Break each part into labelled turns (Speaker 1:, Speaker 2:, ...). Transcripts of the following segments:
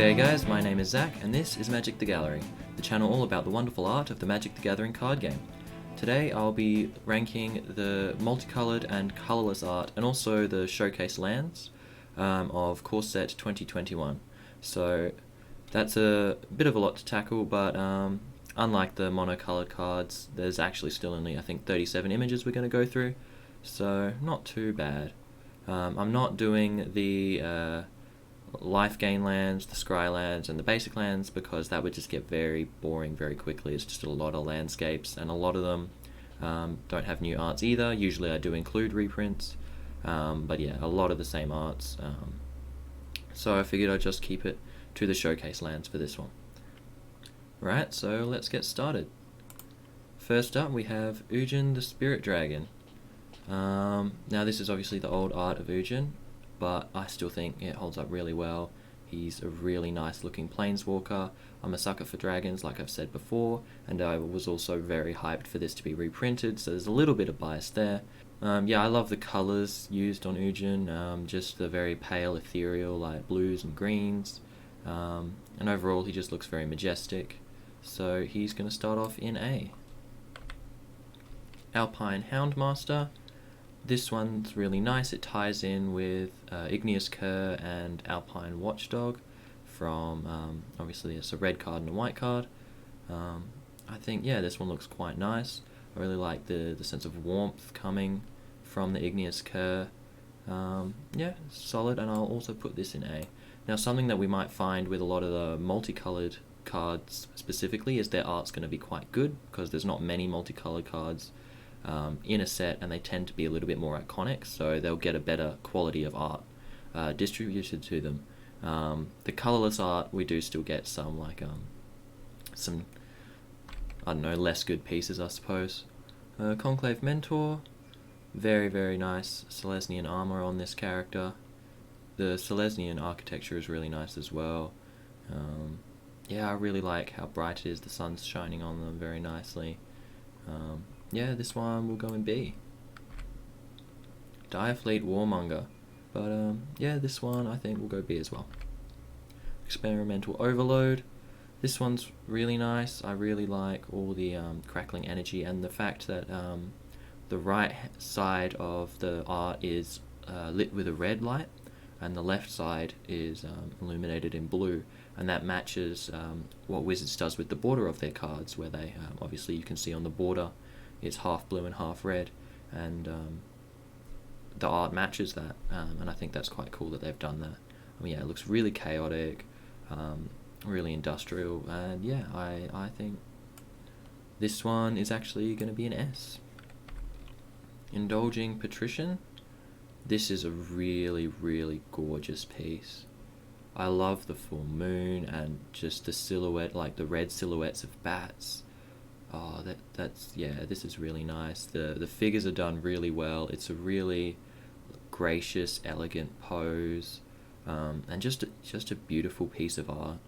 Speaker 1: G'day guys, my name is Zach and this is Magic the Gallery, the channel all about the wonderful art of the Magic the Gathering card game. Today I'll be ranking the multicolored and colorless art and also the showcase lands of Core Set 2021. So that's a bit of a lot to tackle, but unlike the monocolored cards, there's actually still only I think 37 images we're going to go through, so not too bad. I'm not doing the life gain lands, the scry lands, and the basic lands because that would just get very boring very quickly. It's just a lot of landscapes, and a lot of them don't have new arts either. Usually I do include reprints, but yeah, a lot of the same arts. So I figured I'd just keep it to the showcase lands for this one. Right, so let's get started. First up we have Ujin the Spirit Dragon. Now this is obviously the old art of Ujin, but I still think it holds up really well. He's a really nice looking planeswalker. I'm a sucker for dragons, like I've said before, and I was also very hyped for this to be reprinted, so there's a little bit of bias there. Yeah, I love the colours used on Ujin, just the very pale ethereal light blues and greens, and overall he just looks very majestic. So he's going to start off in A. Alpine Houndmaster. This one's really nice. It ties in with Igneous Cur and Alpine Watchdog from, obviously it's a red card and a white card. I think, yeah, this one looks quite nice. I really like the sense of warmth coming from the Igneous Cur. Yeah, solid, and I'll also put this in A. Now, something that we might find with a lot of the multicolored cards specifically is their art's going to be quite good, because there's not many multicolored cards in a set, and they tend to be a little bit more iconic, so they'll get a better quality of art distributed to them. The colorless art, we do still get some, like some, I don't know, less good pieces, I suppose. Conclave Mentor, very, very nice Selesnyan armor on this character. The Selesnyan architecture is really nice as well. Yeah, I really like how bright it is, the sun's shining on them very nicely. Yeah, this one will go in B. Direfleet Warmonger. But yeah, this one I think will go B as well. Experimental Overload. This one's really nice. I really like all the crackling energy, and the fact that the right side of the art is lit with a red light, and the left side is illuminated in blue, and that matches what Wizards does with the border of their cards, where they obviously you can see on the border it's half blue and half red, and the art matches that, and I think that's quite cool that they've done that. I mean, yeah, it looks really chaotic, really industrial, and yeah, I think this one is actually going to be an S. Indulging Patrician. This is a really, really gorgeous piece. I love the full moon and just the silhouette, like the red silhouettes of bats. Oh, that's yeah, this is really nice. The figures are done really well. It's a really gracious, elegant pose, and just a beautiful piece of art.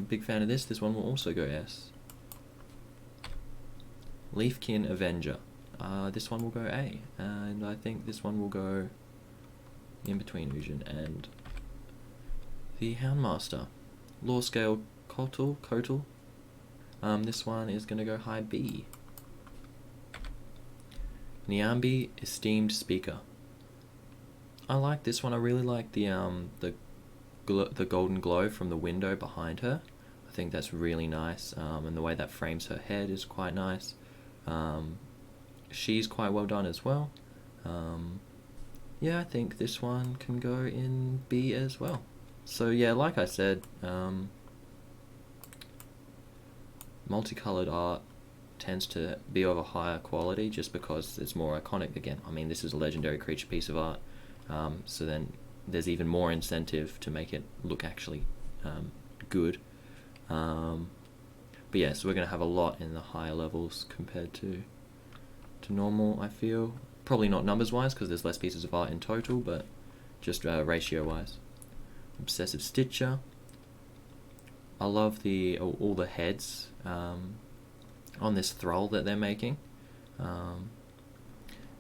Speaker 1: Big fan of this. This one will also go S. Leafkin Avenger. This one will go A, and I think this one will go in between Ujin and the Houndmaster. Law Scale Kotal. This one is going to go high B. Niambi Esteemed Speaker. I like this one. I really like the golden glow from the window behind her. I think that's really nice, and the way that frames her head is quite nice. She's quite well done as well. Yeah, I think this one can go in B as well. So yeah, like I said, multicolored art tends to be of a higher quality just because it's more iconic. Again, I mean, this is a legendary creature piece of art, so then there's even more incentive to make it look actually good. But yeah, so we're going to have a lot in the higher levels compared to normal, I feel. Probably not numbers wise because there's less pieces of art in total, but just ratio wise. Obsessive Stitcher. I love all the heads on this thrall that they're making.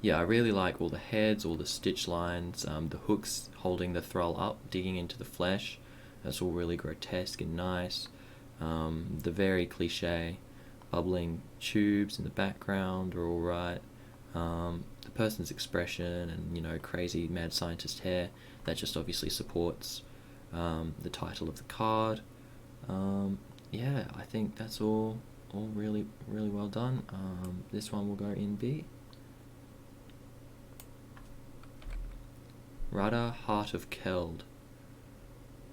Speaker 1: Yeah, I really like all the heads, all the stitch lines, the hooks holding the thrall up, digging into the flesh, That's all really grotesque and nice. The very cliche bubbling tubes in the background are alright. The person's expression and, you know, crazy mad scientist hair, that just obviously supports the title of the card. Yeah, I think that's all really well done. This one will go in B. Rudder, Heart of Keld.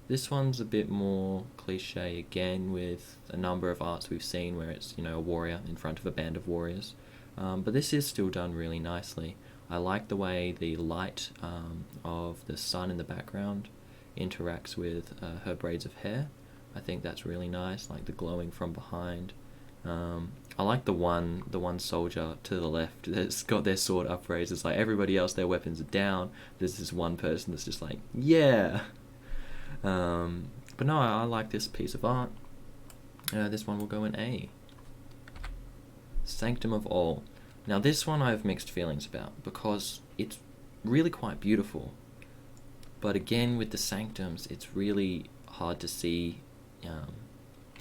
Speaker 1: This one's a bit more cliche again, with a number of arts we've seen where it's, you know, a warrior in front of a band of warriors. But this is still done really nicely. I like the way the light of the sun in the background interacts with her braids of hair. I think that's really nice, like the glowing from behind. I like the one soldier to the left that's got their sword upraised. It's like everybody else, their weapons are down. There's this one person that's just like, yeah. But no, I like this piece of art. This one will go in A. Sanctum of All. Now this one I have mixed feelings about, because it's really quite beautiful. But again, with the sanctums, it's really hard to see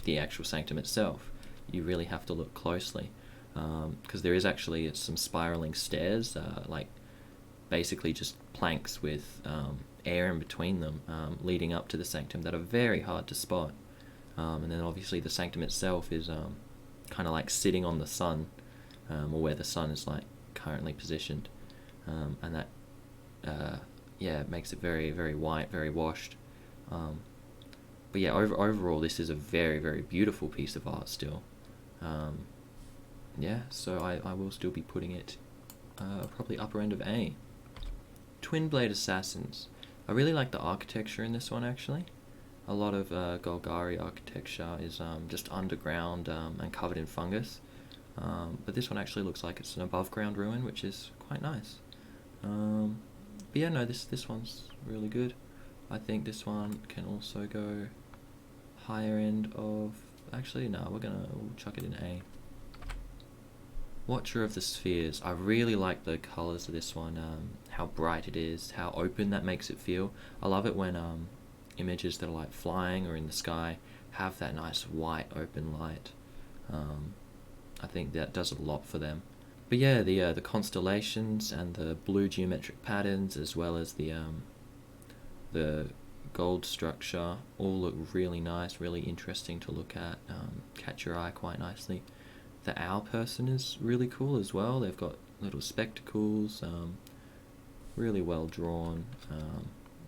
Speaker 1: the actual sanctum itself. You really have to look closely, because there is actually some spiraling stairs, like basically just planks with air in between them, leading up to the sanctum, that are very hard to spot. And then obviously the sanctum itself is kind of like sitting on the sun, or where the sun is like currently positioned, and that yeah, makes it very white, very washed. But yeah, overall this is a very beautiful piece of art still. Yeah, so I will still be putting it probably upper end of A. Twin Blade Assassins. I really like the architecture in this one, actually. A lot of Golgari architecture is just underground and covered in fungus. But this one actually looks like it's an above ground ruin, which is quite nice. But yeah, no, this one's really good. I think this one can also go higher end of... Actually, no, we'll chuck it in A. Wacher of the Spheres. I really like the colours of this one, how bright it is, how open that makes it feel. I love it when images that are like flying or in the sky have that nice white open light. I think that does a lot for them. But yeah, the constellations and the blue geometric patterns, as well as the gold structure, all look really nice, really interesting to look at, catch your eye quite nicely. The owl person is really cool as well. They've got little spectacles, really well drawn.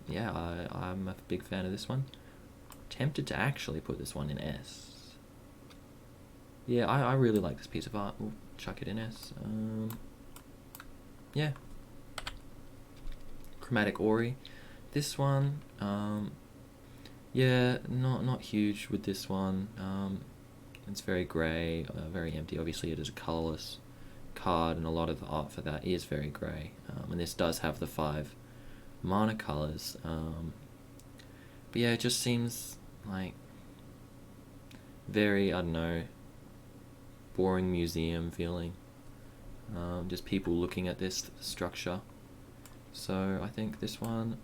Speaker 1: Yeah, I'm a big fan of this one. Tempted to actually put this one in S. Yeah, I really like this piece of art. We'll chuck it in S. Yeah. Chromatic Ori. This one, yeah, not huge with this one. It's very grey, very empty. Obviously it is a colourless card, and a lot of the art for that is very grey. And this does have the 5 mana colours. But yeah, it just seems like very, I don't know, boring museum feeling. Just people looking at this structure. So I think this one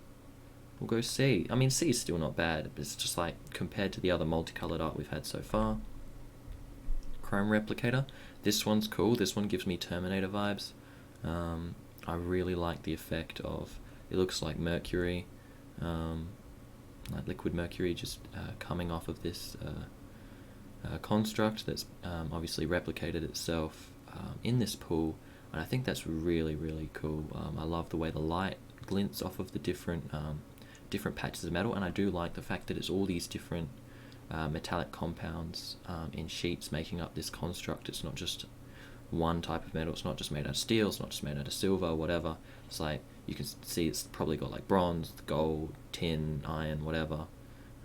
Speaker 1: will go C. I mean, C is still not bad, but it's just like, compared to the other multicoloured art we've had so far. Chrome Replicator. This one's cool. This one gives me Terminator vibes. I really like the effect of, it looks like mercury, like liquid mercury just coming off of this construct that's obviously replicated itself in this pool, and I think that's really cool. I love the way the light glints off of the different patches of metal, and I do like the fact that it's all these different metallic compounds in sheets making up this construct. It's not just one type of metal, it's not just made out of steel, it's not just made out of silver or whatever. It's like, you can see it's probably got like bronze, gold, tin, iron, whatever.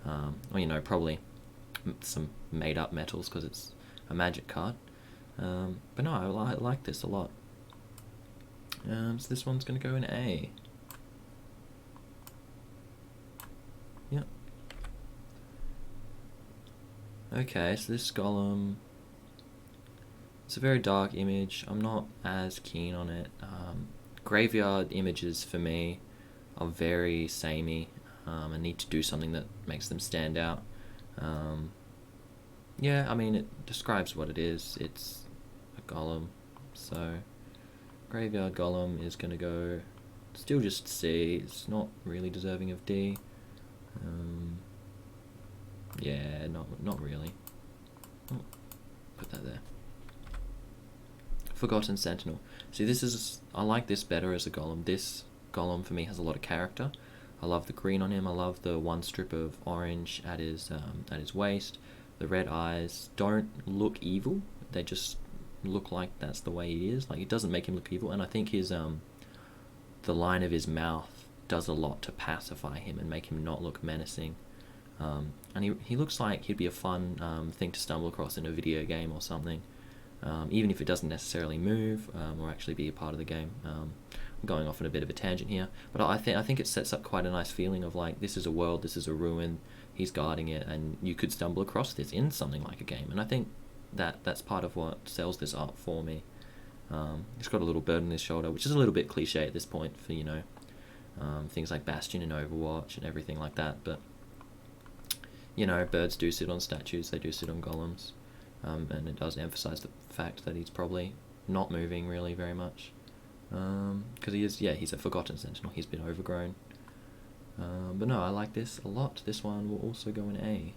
Speaker 1: Or, you know, probably some made up metals because it's a magic card. But no, I like this a lot. So this one's going to go in A. Yep. Okay, so this golem, it's a very dark image. I'm not as keen on it. Graveyard images for me are very samey. and need to do something that makes them stand out. Yeah, I mean, it describes what it is. It's a golem, so graveyard golem is going to go still just C. It's not really deserving of D. Yeah, not really. Oh, put that there. Forgotten Sentinel. See, I like this better as a golem. This golem for me has a lot of character. I love the green on him. I love the one strip of orange at his waist. The red eyes don't look evil. They just look like that's the way he is. Like, it doesn't make him look evil. And I think his the line of his mouth does a lot to pacify him and make him not look menacing. And he looks like he'd be a fun thing to stumble across in a video game or something. Even if it doesn't necessarily move or actually be a part of the game. I'm going off on a bit of a tangent here, but I think it sets up quite a nice feeling of like, this is a world, this is a ruin, he's guarding it, and you could stumble across this in something like a game. And I think that's part of what sells this art for me. He's got a little bird on his shoulder, which is a little bit cliche at this point for, things like Bastion and Overwatch and everything like that, but birds do sit on statues, they do sit on golems. And it does emphasize the fact that he's probably not moving really very much, because he's a forgotten sentinel. He's been overgrown, but no, I like this a lot. This one will also go in A.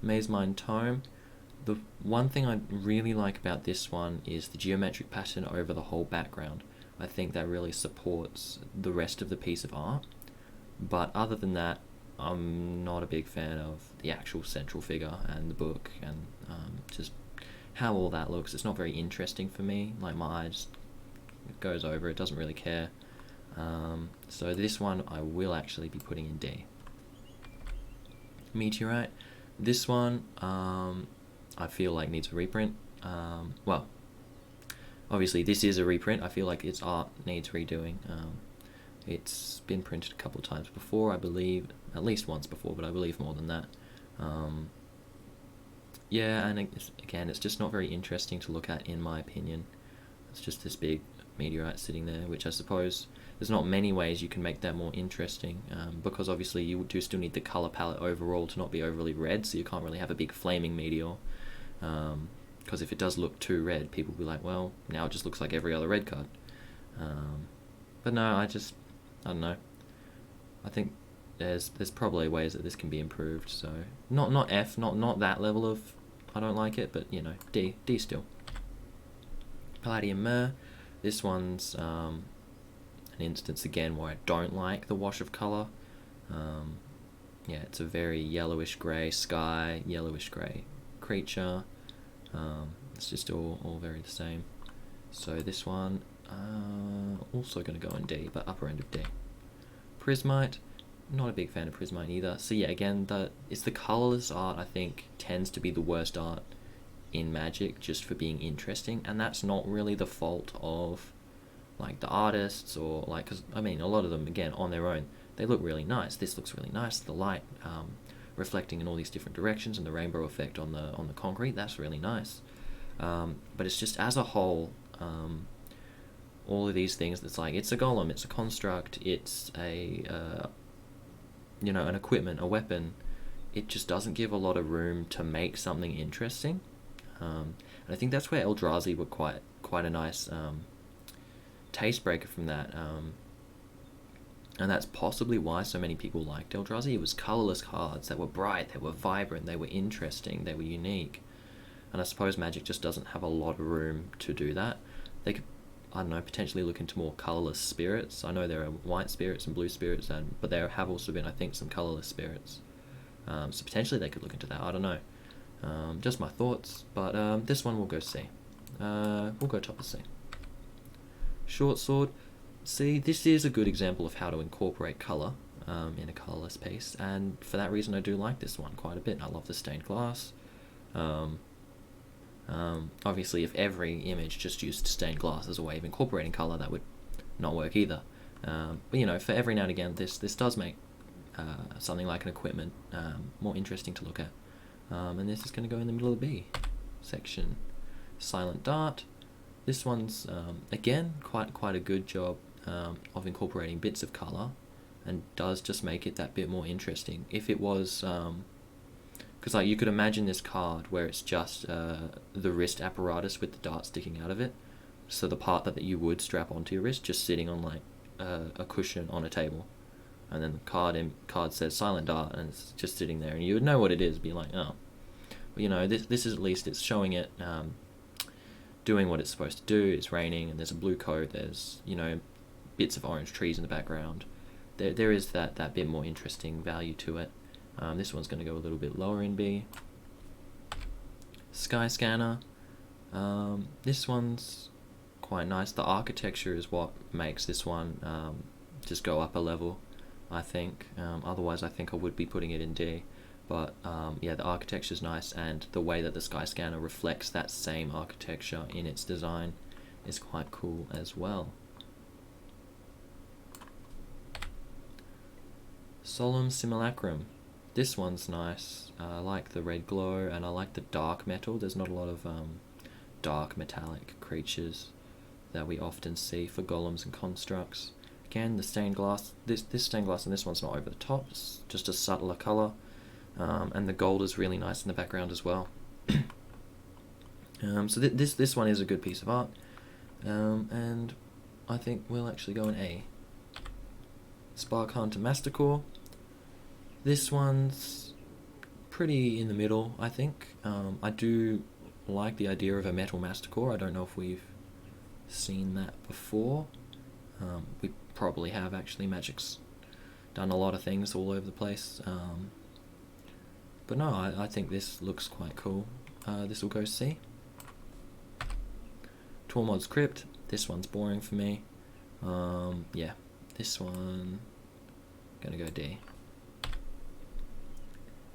Speaker 1: Maze Mine Tome. The one thing I really like about this one is the geometric pattern over the whole background. I think that really supports the rest of the piece of art, but other than that, I'm not a big fan of the actual central figure and the book and just how all that looks. It's not very interesting for me. Like, my eye just goes over it, doesn't really care. So this one I will actually be putting in D. Meteorite. This one I feel like needs a reprint. Well, obviously this is a reprint. I feel like its art needs redoing. It's been printed a couple of times before, I believe, at least once before, but I believe more than that. Yeah, and again, it's just not very interesting to look at, in my opinion. It's just this big meteorite sitting there, which I suppose there's not many ways you can make that more interesting, because obviously you do still need the colour palette overall to not be overly red, so you can't really have a big flaming meteor. Because if it does look too red, people will be like, well, now it just looks like every other red card. But no, I don't know. I think there's probably ways that this can be improved. So not F, not that level of I don't like it, but D still. Palladium Myrrh. This one's an instance again where I don't like the wash of colour. Yeah, it's a very yellowish grey sky, yellowish grey creature. It's just all very the same. So this one also going to go in D, but upper end of D. Prismite, not a big fan of Prismite either. So yeah, again, it's the colourless art I think tends to be the worst art in Magic, just for being interesting, and that's not really the fault of like the artists or like, because I mean a lot of them again on their own they look really nice. This looks really nice. The light reflecting in all these different directions and the rainbow effect on the concrete, that's really nice. But it's just as a whole. All of these things that's like, it's a golem, it's a construct, it's a an equipment, a weapon. It just doesn't give a lot of room to make something interesting, and I think that's where Eldrazi were quite a nice taste breaker from that, and that's possibly why so many people liked Eldrazi. It was colourless cards that were bright, they were vibrant, they were interesting, they were unique, and I suppose Magic just doesn't have a lot of room to do that. They could, I don't know, potentially look into more colourless spirits. I know there are white spirits and blue spirits, but there have also been, I think, some colourless spirits. So potentially they could look into that. I don't know. Just my thoughts. But this one will go C. We'll go top of C. Short Sword. See, this is a good example of how to incorporate colour in a colourless piece, and for that reason I do like this one quite a bit. I love the stained glass. Obviously, if every image just used stained glass as a way of incorporating colour, that would not work either. But for every now and again, this does make something like an equipment more interesting to look at. And this is going to go in the middle of the B section. Silent Dart. This one's again quite a good job. of incorporating bits of colour, and does just make it that bit more interesting. If it was, because like you could imagine this card where it's just the wrist apparatus with the dart sticking out of it, so the part that you would strap onto your wrist just sitting on like a cushion on a table, and then the card says silent dart, and it's just sitting there, and you would know what it is, be like, oh, well, you know, this is at least it's showing it doing what it's supposed to do. It's raining, and there's a blue coat. There's, you know, bits of orange trees in the background. There is that bit more interesting value to it. This one's going to go a little bit lower in B. Sky Scanner. This one's quite nice. The architecture is what makes this one just go up a level, I think. Otherwise, I think I would be putting it in D. But yeah, the architecture is nice, and the way that the Sky Scanner reflects that same architecture in its design is quite cool as well. Solemn Simulacrum. This one's nice. I like the red glow, and I like the dark metal. There's not a lot of dark metallic creatures that we often see for golems and constructs. Again, the stained glass. This stained glass and this one's not over the top. It's just a subtler colour. And the gold is really nice in the background as well. So this one is a good piece of art, and I think we'll actually go in A. Spark Hunter Mastercore. This one's pretty in the middle, I think. I do like the idea of a metal Mastercore. I don't know if we've seen that before. We probably have, actually. Magic's done a lot of things all over the place. But no, I think this looks quite cool. This will go C. Tormod's Crypt. This one's boring for me. Yeah, this one gonna go D.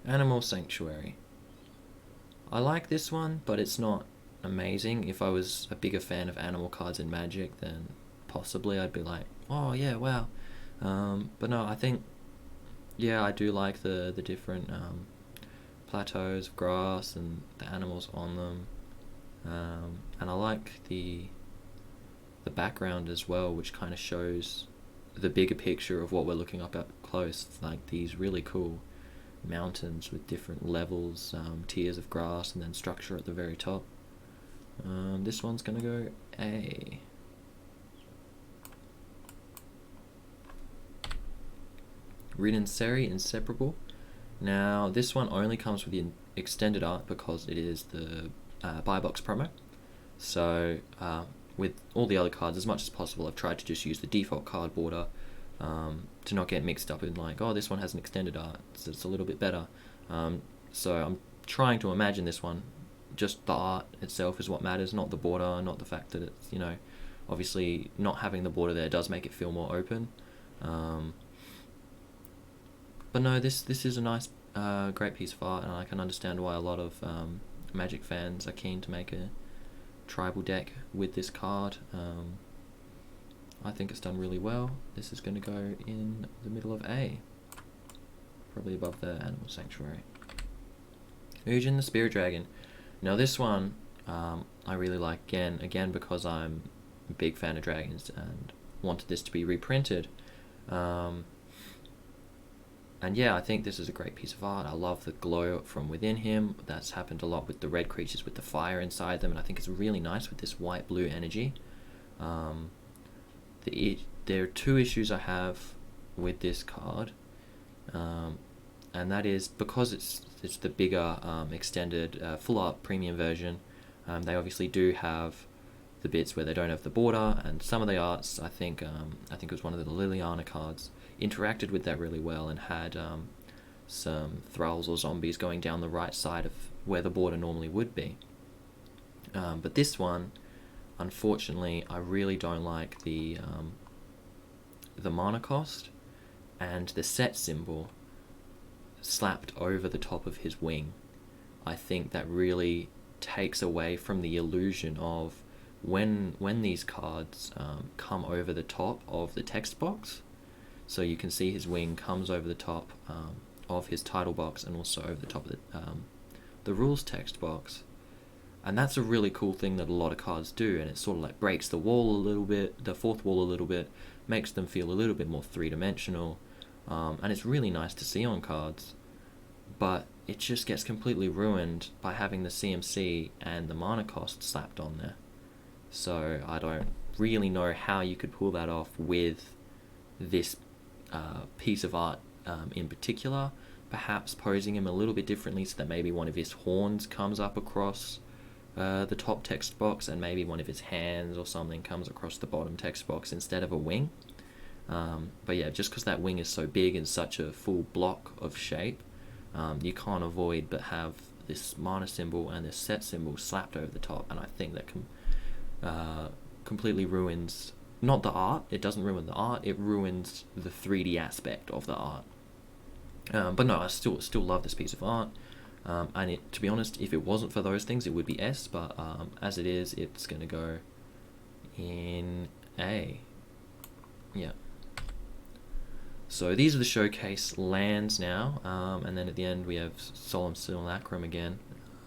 Speaker 1: Animal Sanctuary. I like this one, but it's not amazing. If I was a bigger fan of animal cards in Magic, then possibly I'd be like, oh yeah, wow. But no, I think, yeah, I do like the different plateaus of grass and the animals on them, and I like the background as well, which kind of shows the bigger picture of what we're looking up up close. It's like these really cool mountains with different levels, tiers of grass, and then structure at the very top. This one's gonna go A. Riddenseri Inseparable. Now, this one only comes with the extended art because it is the buy box promo. So, with all the other cards, as much as possible, I've tried to just use the default card border to not get mixed up in like, oh, this one has an extended art, so it's a little bit better. So I'm trying to imagine this one. Just the art itself is what matters, not the border, not the fact that it's, you know, obviously not having the border there does make it feel more open. But no, this is a nice, great piece of art, and I can understand why a lot of Magic fans are keen to make a tribal deck with this card. I think it's done really well. This is going to go in the middle of A, probably above the Animal Sanctuary. Ujin the Spirit Dragon. Now this one I really like again because I'm a big fan of dragons and wanted this to be reprinted. And yeah, I think this is a great piece of art. I love the glow from within him. That's happened a lot with the red creatures with the fire inside them, and I think it's really nice with this white-blue energy. There are two issues I have with this card, and that is because it's the bigger extended full art premium version. They obviously do have the bits where they don't have the border, and some of the arts, I think it was one of the Liliana cards, interacted with that really well and had some thralls or zombies going down the right side of where the border normally would be. But this one, unfortunately, I really don't like the mana cost and the set symbol slapped over the top of his wing. I think that really takes away from the illusion of when these cards come over the top of the text box. So you can see his wing comes over the top of his title box and also over the top of the rules text box. And that's a really cool thing that a lot of cards do, and it sort of like breaks the wall a little bit, the fourth wall a little bit, makes them feel a little bit more three-dimensional, and it's really nice to see on cards, but it just gets completely ruined by having the CMC and the mana cost slapped on there. So I don't really know how you could pull that off with this piece of art in particular. Perhaps posing him a little bit differently so that maybe one of his horns comes up across the top text box, and maybe one of his hands or something comes across the bottom text box instead of a wing. But yeah, just because that wing is so big and such a full block of shape, you can't avoid but have this mana symbol and this set symbol slapped over the top, and I think that completely ruins, not the art, it doesn't ruin the art, it ruins the 3D aspect of the art. But no, I still love this piece of art, and to be honest, if it wasn't for those things, it would be S, but as it is, it's going to go in A. Yeah. So these are the showcase lands now, and then at the end we have Solemn Simulacrum again.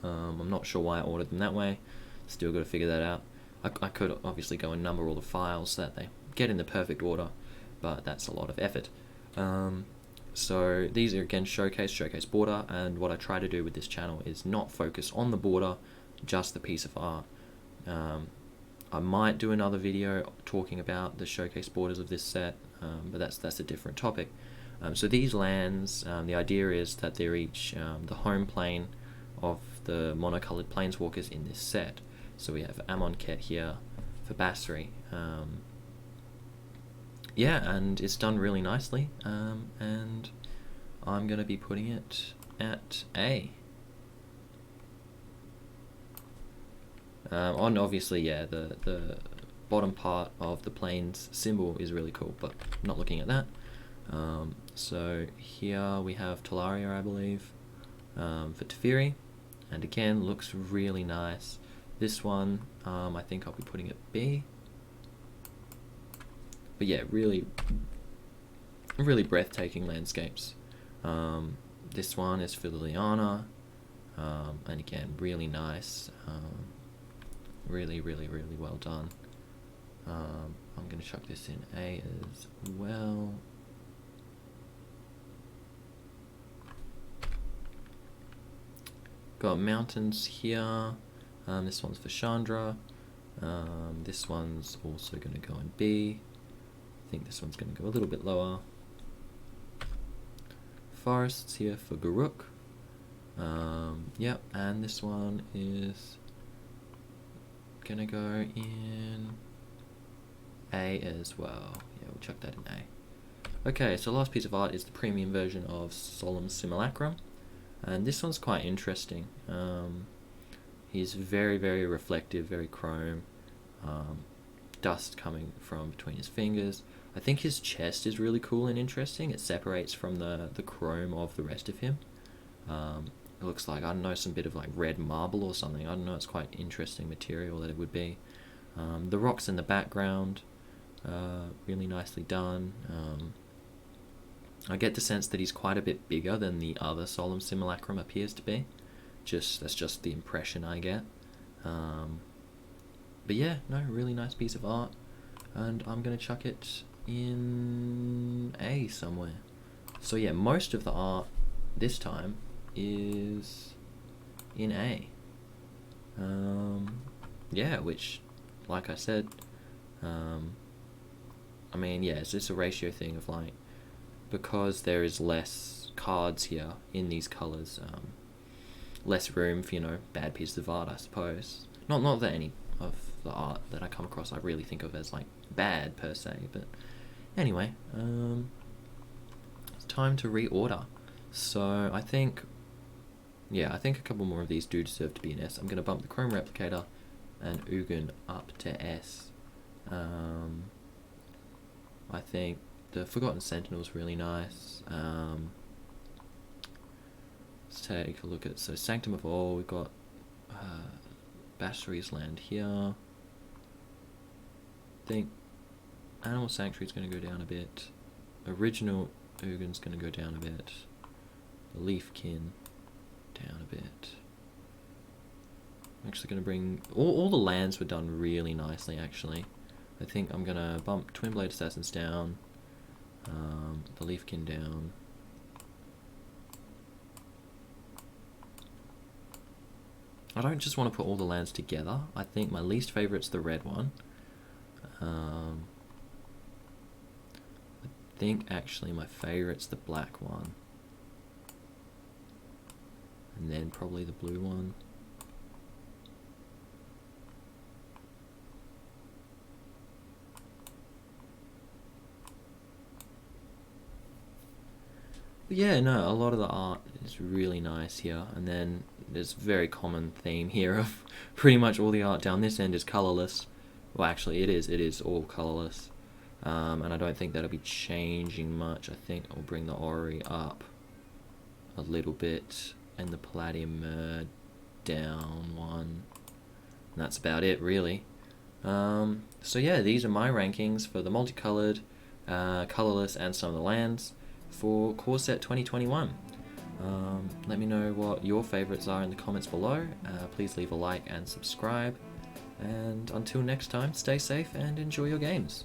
Speaker 1: I'm not sure why I ordered them that way, still got to figure that out. I could obviously go and number all the files so that they get in the perfect order, but that's a lot of effort. So these are again showcase border, and what I try to do with this channel is not focus on the border, just the piece of art. I might do another video talking about the showcase borders of this set, but that's a different topic. So these lands, the idea is that they're each the home plane of the monocolored planeswalkers in this set. So we have Amonkhet here for Basri. Yeah, and it's done really nicely, and I'm going to be putting it at A. And obviously, yeah, the bottom part of the planes symbol is really cool, but I'm not looking at that. So here we have Talaria, I believe, for Teferi, and again, looks really nice. This one, I think I'll be putting it B. But yeah, really breathtaking landscapes. This one is for Liliana, and again, really nice. Really well done. I'm going to chuck this in A as well. Got mountains here. This one's for Chandra. This one's also going to go in B. I think this one's going to go a little bit lower. Forests here for Garuk. Yep, and this one is going to go in A as well. Yeah, we'll chuck that in A. Okay, so last piece of art is the premium version of Solemn Simulacrum. And this one's quite interesting. He's very reflective, very chrome. Dust coming from between his fingers. I think his chest is really cool and interesting. It separates from the chrome of the rest of him. It looks like, I don't know, some bit of like red marble or something. I don't know, it's quite interesting material that it would be. The rocks in the background, really nicely done. I get the sense that he's quite a bit bigger than the other Solemn Simulacrum appears to be. That's just the impression I get. But yeah, no, really nice piece of art, and I'm gonna chuck it in A somewhere. So yeah, most of the art this time is in A. Yeah, which, like I said, I mean, yeah, it's just a ratio thing of like, because there is less cards here in these colours, less room for, you know, bad pieces of art, I suppose. Not that any of the art that I come across I really think of as like bad per se, but anyway, it's time to reorder. So I think a couple more of these do deserve to be an S. I'm going to bump the Chrome Replicator and Ugin up to S. I think the Forgotten Sentinel is really nice. Let's take a look at, so Sanctum of All, we've got Basri's land here. I think Animal Sanctuary is going to go down a bit. Original Ugin's going to go down a bit. The Leafkin down a bit. I'm actually going to bring... All the lands were done really nicely, actually. I think I'm going to bump Twin Blade Assassins down, the Leafkin down. I don't just want to put all the lands together. I think my least favourite's the red one. I think actually my favourite's the black one. And then probably the blue one. But yeah, no, a lot of the art is really nice here. And then there's a very common theme here of pretty much all the art down this end is colourless. Well, actually, it is all colourless. And I don't think that'll be changing much. I think I'll bring the Ori up a little bit and the Palladium down one. And that's about it, really. So yeah, these are my rankings for the multicoloured, colourless, and some of the lands for Core Set 2021. Let me know what your favourites are in the comments below. Please leave a like and subscribe. And until next time, stay safe and enjoy your games.